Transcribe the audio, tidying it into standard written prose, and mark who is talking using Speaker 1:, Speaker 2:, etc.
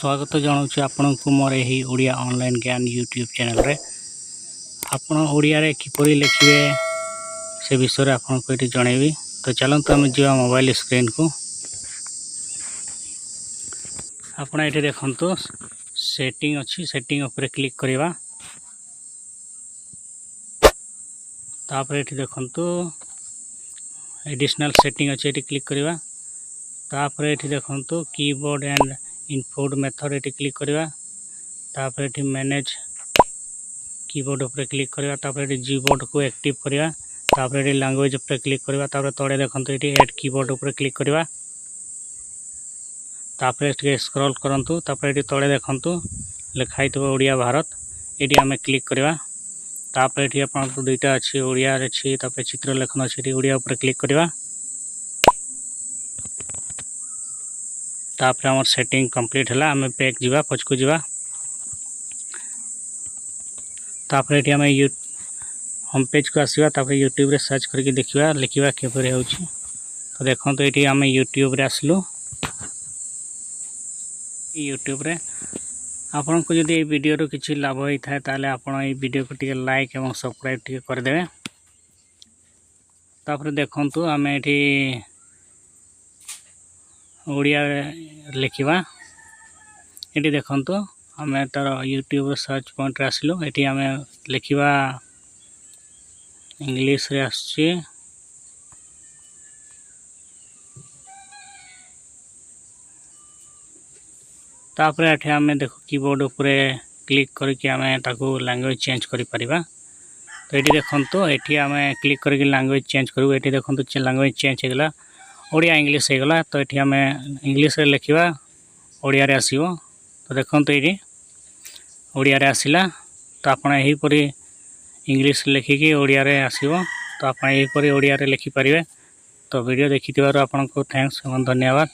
Speaker 1: स्वागत जनाऊँ आपण को मोर यही ओडिया ऑनलाइन ज्ञान यूट्यूब चैनल रे आपण ओडिया रे किपरि लिखिए से विषय रे आपण को जनइबी। तो चलते आम जा मोबाइल स्क्रीन को आपण ये देखु सेटिंग अच्छी सेटिंग उपर क्लिक करवा। तापर ये देखु एडिशनल सेटिंग अच्छे ये क्लिक करवा। तापर ये देखु कीबोर्ड एंड इनपुट मेथड ये क्लिक करवा। तापर ये मैनेज कीबोर्ड उपर क्लिक करवा। तापर ये जीबोर्ड को एक्टिव करवा। तापर ये लैंग्वेज उपर क्लिक करवा। तापर तले देखु ये ऐड कीबोर्ड उपर क्लिक करवा। तापर ये स्क्रॉल करंतु। तापर ये तले देखु लिखाई ओडिया भारत ये आम क्लिक करवा। तापर ये आपको दुईटा अच्छी ओडिया अच्छी तापर चित्र लेखन अच्छी ओडिया उपर क्लिक करवा। तापर आम सेटिंग कंप्लीट है आम बैक जावा पछकू जावा। तापर ये आम होम पेज को आसवा। तापर यूट्यूब रे सर्च करके देखा लिखा किपर हो। तो देखो तो ये आम यूट्यूब रे आसलु। यूट्यूब रे आपन को जदि वीडियो रो किछि लाभ होता है ताले आपण ये वीडियो को टिके लाइक एवं सब्सक्राइब टिके कर देबे। तापर देखंतु आम एठी ओडिया लिखिबा। ये देखंतु आम तार यूट्यूब सर्च पॉइंट रे आसलु। एठी आम लिखिबा इंग्लिश रे आछि। तापर एठी आम देखो कीबोर्ड उपरे क्लिक करके आम ताको लैंग्वेज चेंज करि परिबा। तो ये देखंतु एठी आम क्लिक करके लैंग्वेज चेंज करू। एठी देखंतु लैंग्वेज चेंज हो गला ओडिया इंग्लिश हो गला। तो ये आम इंग्लिश रे लिखिबा ओडिया रे आसीबो। तो देखंतु ये ओडिया रे आसिला। तो आपण एही परी इंग्लिश लिखिकी ओडिया रे आसीबो। तो आपण एही परी ओडिया रे लिखि परिबे। तो वीडियो देखिथिबारु आपनको थैंक्स एवं धन्यवाद।